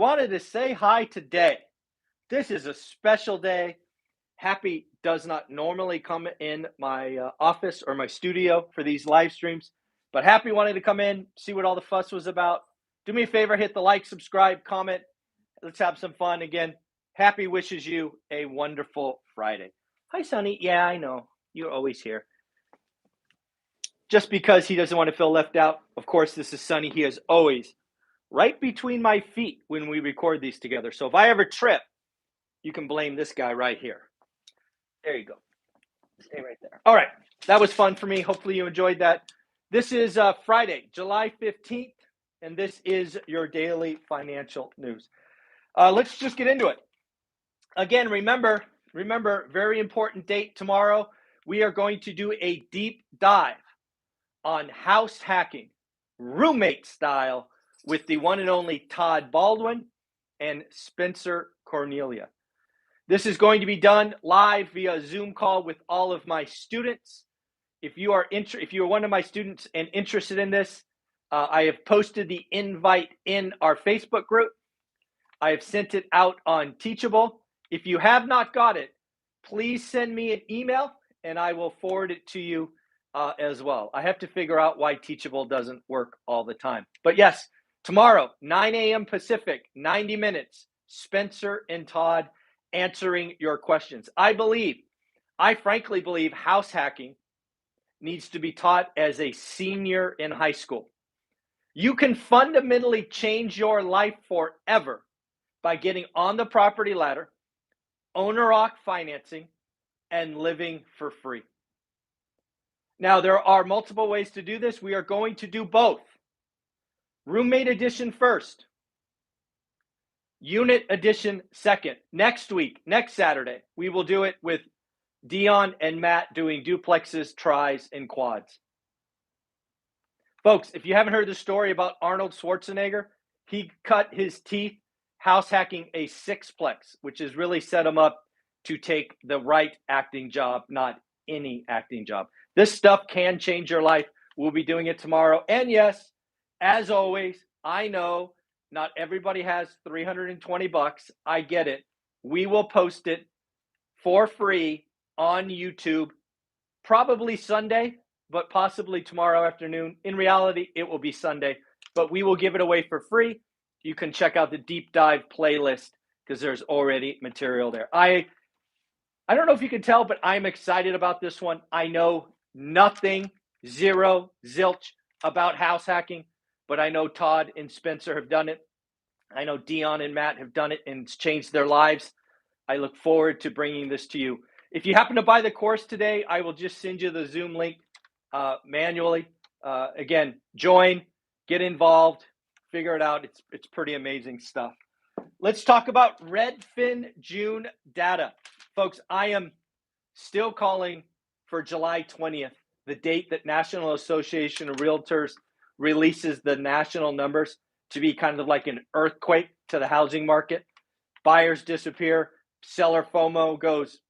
wanted to say hi today. This is a special day. Happy does not normally come in my office or my studio for these live streams, but Happy wanted to come in, see what all the fuss was about. Do me a favor, hit the like, subscribe, comment. Let's have some fun again. Happy wishes you a wonderful Friday. Hi, Sonny. Yeah, I know. You're always here. Just because he doesn't want to feel left out. Of course, this is Sonny. He is always right between my feet when we record these together. So if I ever trip, you can blame this guy right here. There you go. Stay right there. All right. That was fun for me. Hopefully you enjoyed that. This is Friday, July 15th, and this is your daily financial news. Let's just get into it. Again, remember, very important date tomorrow. We are going to do a deep dive on house hacking, roommate style, with the one and only Todd Baldwin and Spencer Cornelia. This is going to be done live via Zoom call with all of my students. If you are one of my students and interested in this, I have posted the invite in our Facebook group. I have sent it out on Teachable. If you have not got it, please send me an email and I will forward it to you as well. I have to figure out why Teachable doesn't work all the time. But yes, tomorrow, 9 a.m. Pacific, 90 minutes, Spencer and Todd answering your questions. I frankly believe house hacking needs to be taught as a senior in high school. You can fundamentally change your life forever by getting on the property ladder, owner-occ financing, and living for free. Now, there are multiple ways to do this. We are going to do both. Roommate edition first. Unit edition second. Next week, next Saturday, we will do it with Dion and Matt doing duplexes, tris, and quads. Folks, if you haven't heard the story about Arnold Schwarzenegger, he cut his teeth house hacking a sixplex, which has really set him up to take the right acting job, not any acting job. This stuff can change your life. We'll be doing it tomorrow. And yes, as always, I know not everybody has $320. I get it. We will post it for free on YouTube, probably Sunday, but possibly tomorrow afternoon. In reality, it will be Sunday, but we will give it away for free. You can check out the deep dive playlist because there's already material there. I don't know if you can tell, but I'm excited about this one. I know nothing, zero, zilch about house hacking, but I know Todd and Spencer have done it. I know Dion and Matt have done it and it's changed their lives. I look forward to bringing this to you. If you happen to buy the course today, I will just send you the Zoom link manually. Again, join, get involved, figure it out. It's pretty amazing stuff. Let's talk about Redfin June data. Folks, I am still calling for July 20th, the date that National Association of Realtors releases the national numbers, to be kind of like an earthquake to the housing market. Buyers disappear, seller FOMO goes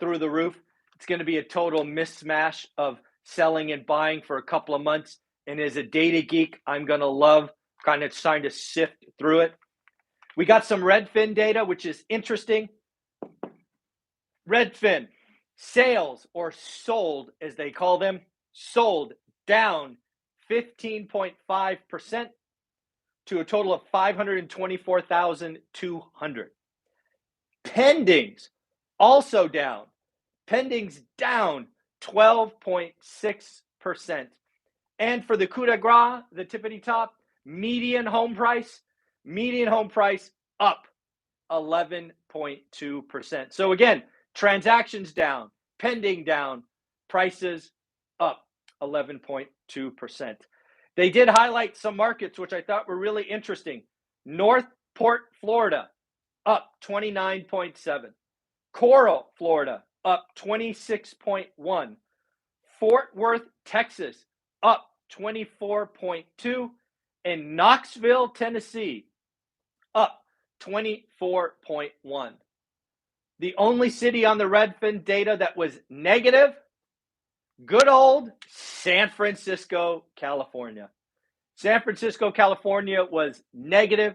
through the roof. It's going to be a total mismatch of selling and buying for a couple of months. And as a data geek, I'm going to love kind of trying to sift through it. We got some Redfin data, which is interesting. Redfin sales, or sold as they call them, sold down 15.5% to a total of 524,200. Pendings also down. Pendings down 12.6%. And for the coup de grace, the tippity top, median home price up 11.2%. So again, transactions down, pending down, prices up 11.2%. They did highlight some markets which I thought were really interesting. Northport, Florida, up 29.7. Coral, Florida, up 26.1. Fort Worth, Texas, up 24.2. And Knoxville, Tennessee, up 24.1. The only city on the Redfin data that was negative, good old San Francisco, California. San Francisco, California was negative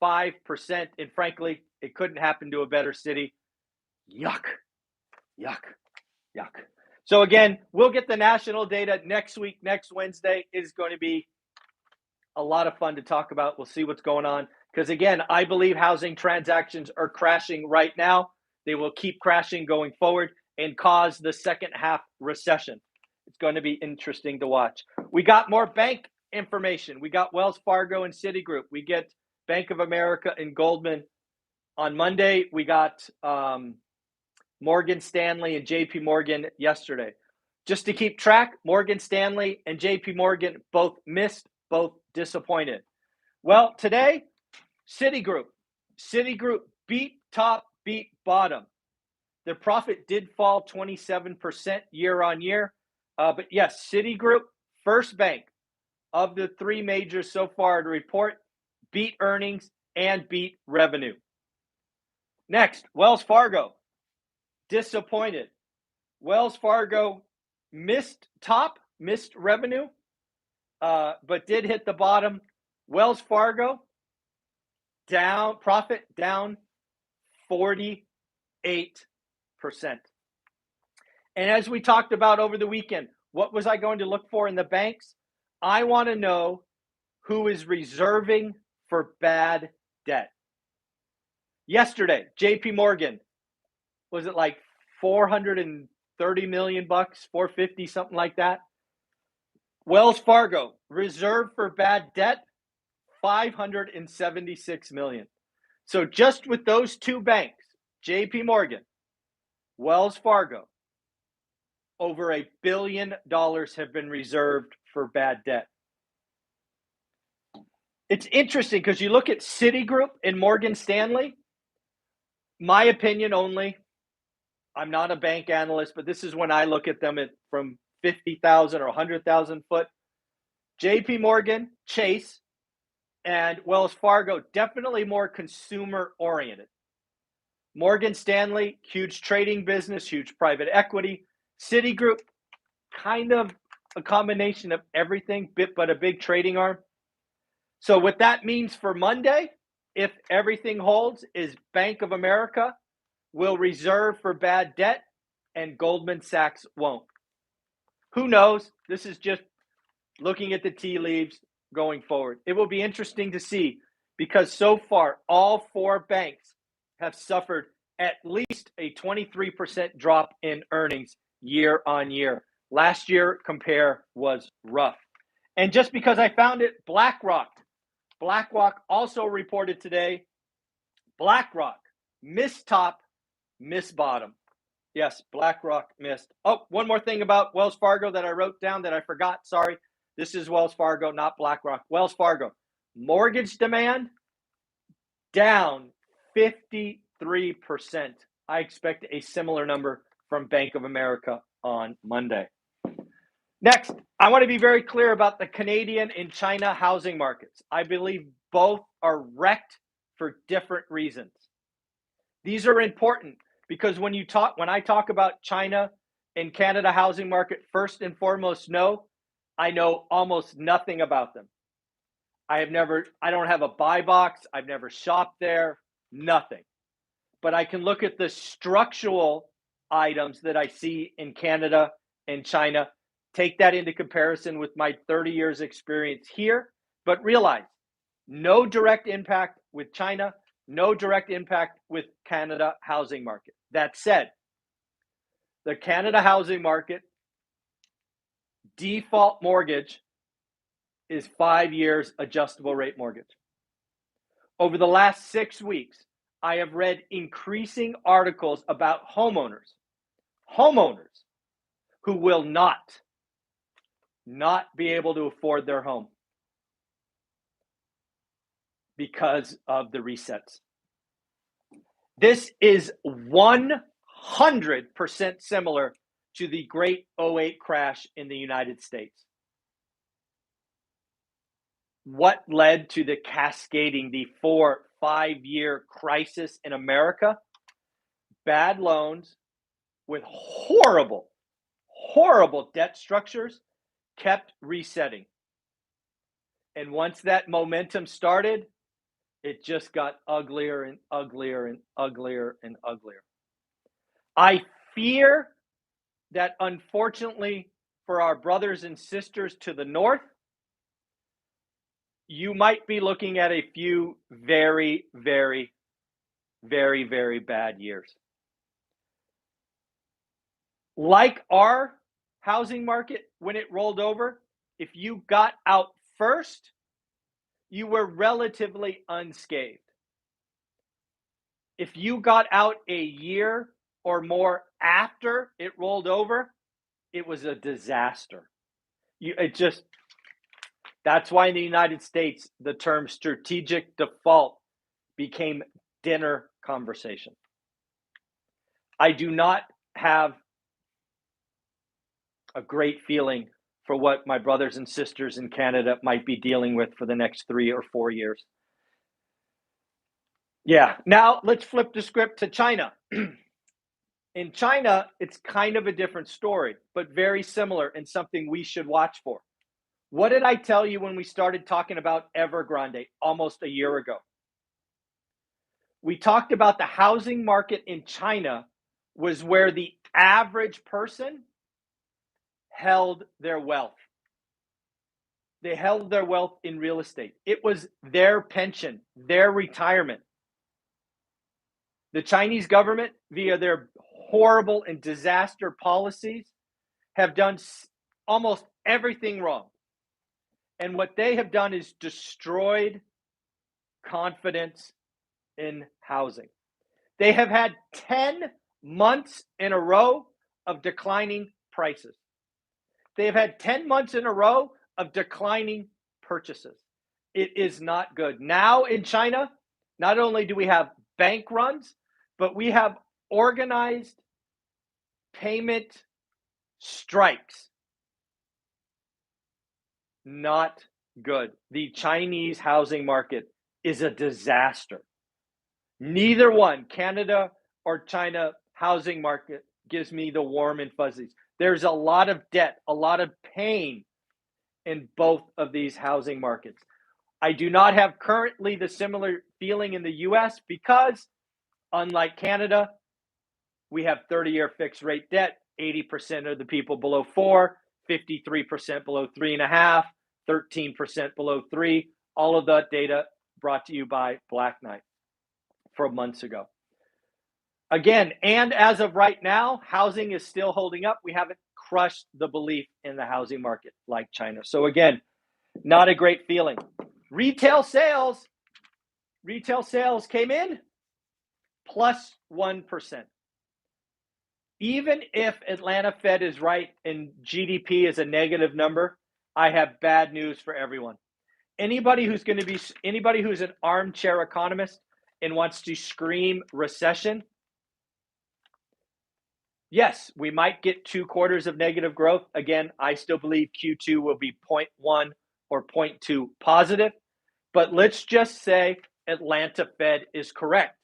And frankly, it couldn't happen to a better city. Yuck, yuck, yuck. So again, we'll get the national data next week. Next Wednesday is going to be a lot of fun to talk about. We'll see what's going on. Because again, I believe housing transactions are crashing right now. They will keep crashing going forward and cause the second half recession. It's going to be interesting to watch. We got more bank information. We got Wells Fargo and Citigroup. We get Bank of America and Goldman on Monday. We got Morgan Stanley and JP Morgan yesterday. Just to keep track, Morgan Stanley and JP Morgan both missed, both disappointed. Well, today, Citigroup beat top, beat bottom. Their profit did fall 27% year on year. But yes, Citigroup, first bank of the three majors so far to report, beat earnings and beat revenue. Next, Wells Fargo, disappointed. Wells Fargo missed revenue, but did hit the bottom. Wells Fargo, profit down 48%. And as we talked about over the weekend, what was I going to look for in the banks? I want to know who is reserving for bad debt. Yesterday, JP Morgan, was it like 430 million bucks, 450, something like that? Wells Fargo, reserve for bad debt, 576 million. So just with those two banks, JP Morgan, Wells Fargo, over $1 billion have been reserved for bad debt. It's interesting because you look at Citigroup and Morgan Stanley, my opinion only, I'm not a bank analyst, but this is when I look at them from 50,000 or 100,000 foot. JP Morgan, Chase, and Wells Fargo, definitely more consumer oriented. Morgan Stanley, huge trading business, huge private equity. Citigroup, kind of a combination of everything, but a big trading arm. So what that means for Monday, if everything holds, is Bank of America will reserve for bad debt and Goldman Sachs won't. Who knows? This is just looking at the tea leaves going forward. It will be interesting to see because so far all four banks have suffered at least a 23% drop in earnings year on year. Last year compare was rough. And just because I found it, BlackRock also reported today. BlackRock missed top, missed bottom. Yes, BlackRock missed. Oh, one more thing about Wells Fargo that I wrote down that I forgot. Sorry. This is Wells Fargo, not BlackRock. Wells Fargo. Mortgage demand down 53%. I expect a similar number from Bank of America on Monday. Next, I want to be very clear about the Canadian and China housing markets. I believe both are wrecked for different reasons. These are important because when I talk about China and Canada housing market, first and foremost, I know almost nothing about them. I don't have a buy box. I've never shopped there, nothing. But I can look at the structural items that I see in Canada and China, take that into comparison with my 30 years experience here, but realize no direct impact with China, no direct impact with Canada housing market. That said, the Canada housing market default mortgage is 5 years adjustable rate mortgage. Over the last 6 weeks, I have read increasing articles about homeowners who will not be able to afford their home because of the resets. This is 100% similar to the great 2008 crash in the United States. What led to the cascading, the 4-5 year crisis in America? Bad loans with horrible debt structures kept resetting. And once that momentum started, It just got uglier and uglier and uglier and uglier. I fear that, unfortunately, for our brothers and sisters to the north, you might be looking at a few very, very, very, very bad years. Like our housing market, when it rolled over, if you got out first, you were relatively unscathed. If you got out a year or more after it rolled over, it was a disaster. That's why in the United States, the term strategic default became dinner conversation. I do not have a great feeling for what my brothers and sisters in Canada might be dealing with for the next 3 or 4 years. Yeah, now let's flip the script to China. In China, it's kind of a different story, but very similar and something we should watch for. What did I tell you when we started talking about Evergrande almost a year ago? We talked about the housing market in China was where the average person held their wealth. They held their wealth in real estate. It was their pension, their retirement. The Chinese government, via their horrible and disaster policies, have done almost everything wrong. And what they have done is destroyed confidence in housing. They have had 10 months in a row of declining prices. They have had 10 months in a row of declining purchases. It is not good. Now in China, not only do we have bank runs, but we have organized payment strikes. Not good. The Chinese housing market is a disaster. Neither one, Canada or China housing market, gives me the warm and fuzzies. There's a lot of debt, a lot of pain in both of these housing markets. I do not have currently the similar feeling in the US because, unlike Canada, we have 30-year fixed rate debt, 80% of the people below 4, 53% below 3.5, 13% below 3. All of that data brought to you by Black Knight from months ago. Again, and as of right now, housing is still holding up. We haven't crushed the belief in the housing market like China. So again, not a great feeling. Retail sales came in plus 1%. Even if Atlanta Fed is right and GDP is a negative number, I have bad news for everyone. Anybody who's an armchair economist and wants to scream recession, yes, we might get 2 quarters of negative growth. Again, I still believe Q2 will be 0.1 or 0.2 positive, but let's just say Atlanta Fed is correct.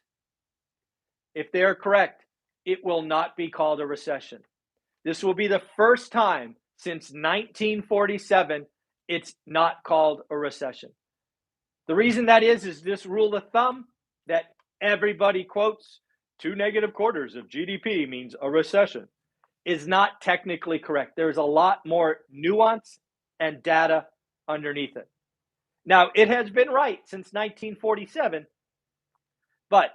If they're correct, it will not be called a recession. This will be the first time since 1947 it's not called a recession. The reason that is this rule of thumb that everybody quotes, 2 negative quarters of GDP means a recession, is not technically correct. There's a lot more nuance and data underneath it. Now, it has been right since 1947, but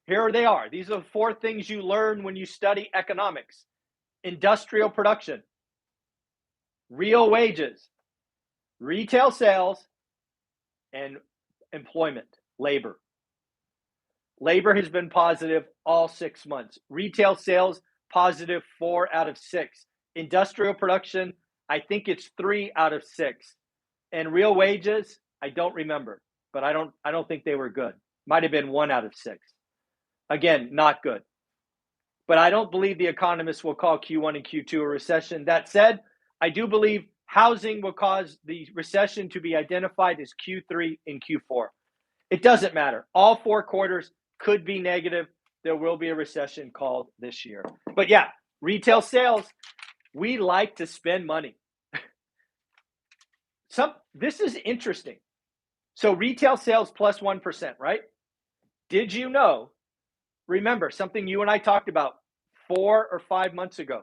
here they are. These are the 4 things you learn when you study economics: industrial production, real wages, retail sales, and employment, labor. Labor has been positive all 6 months. Retail sales, positive 4 out of 6. Industrial production, I think it's 3 out of 6. And real wages, I don't remember, but I don't think they were good. Might have been 1 out of 6. Again, not good. But I don't believe the economists will call Q1 and Q2 a recession. That said, I do believe housing will cause the recession to be identified as Q3 and Q4. It doesn't matter. All 4 quarters could be negative. There will be a recession called this year. But yeah, retail sales, we like to spend money. This is interesting. So retail sales plus 1%, right? Did you know? Remember something you and I talked about 4 or 5 months ago,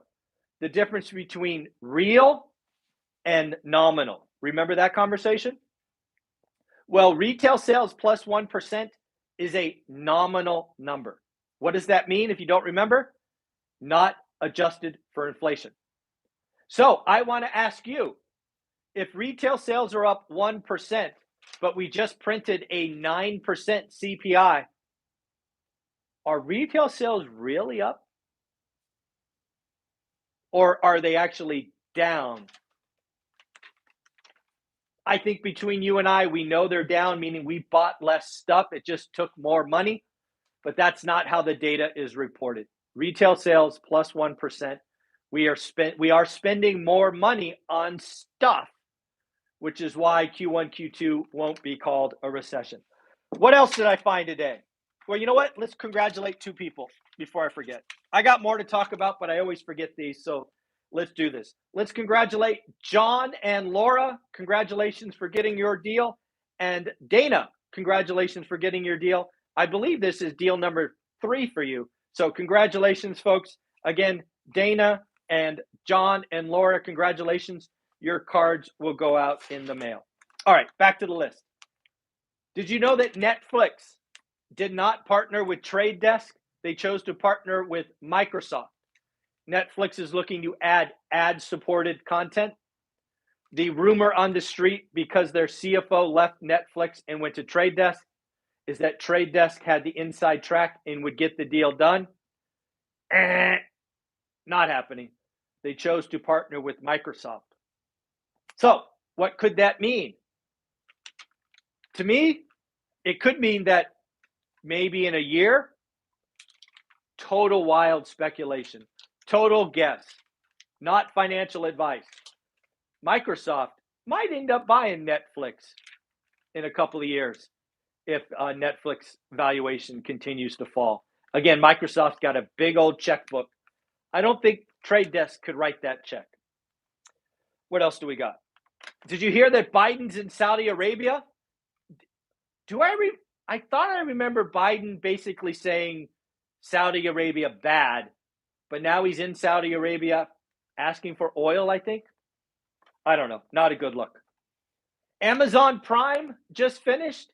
the difference between real and nominal. Remember that conversation? Well, retail sales plus 1% is a nominal number. What does that mean if you don't remember? Not adjusted for inflation. So I want to ask you, if retail sales are up 1%, but we just printed a 9% CPI, are retail sales really up? Or are they actually down? I think between you and I, we know they're down, meaning we bought less stuff. It just took more money, but that's not how the data is reported. Retail sales plus 1%. We are spending more money on stuff, which is why Q1, Q2 won't be called a recession. What else did I find today? Well, you know what? Let's congratulate 2 people before I forget. I got more to talk about, but I always forget these, so let's do this. Let's congratulate John and Laura. Congratulations for getting your deal. And Dana, congratulations for getting your deal. I believe this is deal number 3 for you. So congratulations, folks. Again, Dana and John and Laura, congratulations. Your cards will go out in the mail. All right, back to the list. Did you know that Netflix did not partner with Trade Desk? They chose to partner with Microsoft. Netflix is looking to add ad-supported content. The rumor on the street, because their CFO left Netflix and went to Trade Desk, is that Trade Desk had the inside track and would get the deal done. Not happening. They chose to partner with Microsoft. So, what could that mean? To me, it could mean that maybe in a year, total wild speculation, total guess, not financial advice. Microsoft might end up buying Netflix in a couple of years if Netflix valuation continues to fall. Again, Microsoft's got a big old checkbook. I don't think Trade Desk could write that check. What else do we got? Did you hear that Biden's in Saudi Arabia? I thought I remember Biden basically saying Saudi Arabia bad, but now he's in Saudi Arabia asking for oil, I think. I don't know. Not a good look. Amazon Prime just finished,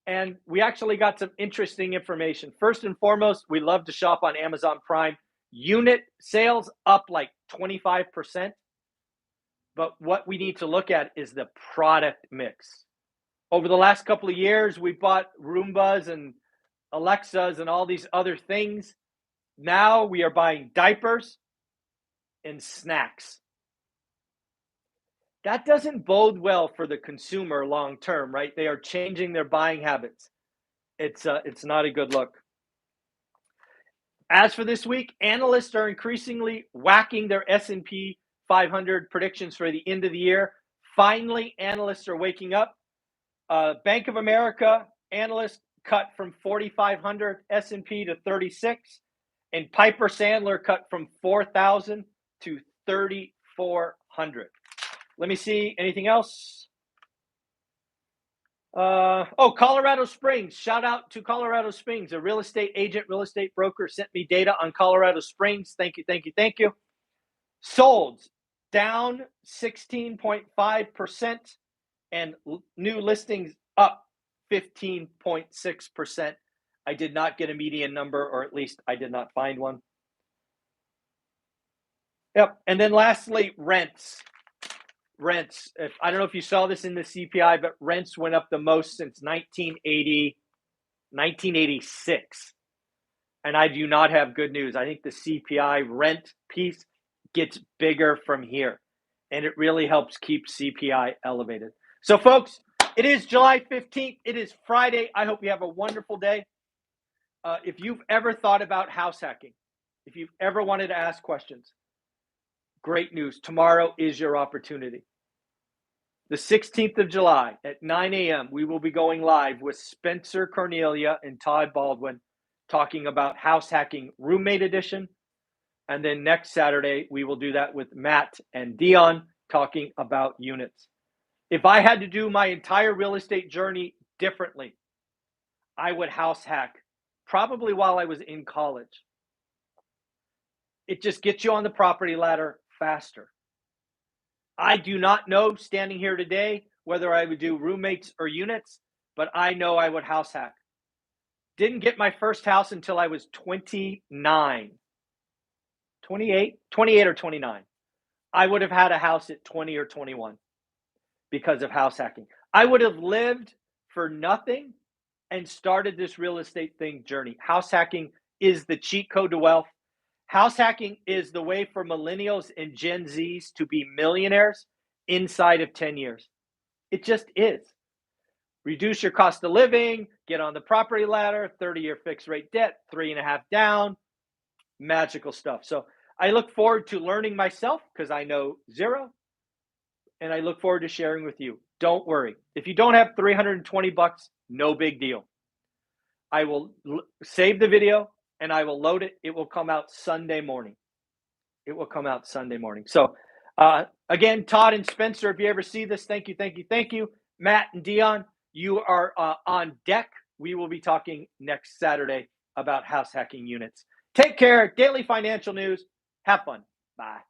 and we actually got some interesting information. First and foremost, we love to shop on Amazon Prime. Unit sales up like 25%. But what we need to look at is the product mix. Over the last couple of years, we bought Roombas and Alexas and all these other things. Now we are buying diapers and snacks. That doesn't bode well for the consumer long term, right? They are changing their buying habits. It's not a good look. As for this week, analysts are increasingly whacking their S&P 500 predictions for the end of the year. Finally, analysts are waking up. Bank of America analysts cut from 4,500 S&P to 36, and Piper Sandler cut from 4,000 to 3,400. Let me see. Anything else? Colorado Springs. Shout out to Colorado Springs. A real estate agent, real estate broker sent me data on Colorado Springs. Thank you, thank you, thank you. Solds down 16.5%, and new listings up 15.6%. I did not get a median number, or at least I did not find one. Yep. And then lastly, rents. I don't know if you saw this in the CPI, but rents went up the most since 1986. And I do not have good news. I think the CPI rent piece gets bigger from here, and it really helps keep CPI elevated. So, folks, it is July 15th. It is Friday. I hope you have a wonderful day. If you've ever thought about house hacking, if you've ever wanted to ask questions, great news. Tomorrow is your opportunity. The 16th of July at 9 a.m., we will be going live with Spencer Cornelia and Todd Baldwin talking about house hacking roommate edition. And then next Saturday, we will do that with Matt and Dion talking about units. If I had to do my entire real estate journey differently, I would house hack probably while I was in college. It just gets you on the property ladder faster. I do not know standing here today whether I would do roommates or units, but I know I would house hack. Didn't get my first house until I was 29, 28 or 29. I would have had a house at 20 or 21 because of house hacking. I would have lived for nothing and started this real estate thing journey. House hacking is the cheat code to wealth. House hacking is the way for millennials and Gen Zs to be millionaires inside of 10 years. It just is. Reduce your cost of living, get on the property ladder, 30-year fixed rate debt, 3.5 down, magical stuff. So I look forward to learning myself because I know zero, and I look forward to sharing with you. Don't worry. If you don't have $320, no big deal. I will save the video and I will load it. It will come out Sunday morning. It will come out Sunday morning. So again, Todd and Spencer, if you ever see this, thank you, thank you, thank you. Matt and Dion, you are on deck. We will be talking next Saturday about house hacking units. Take care. Daily financial news. Have fun. Bye.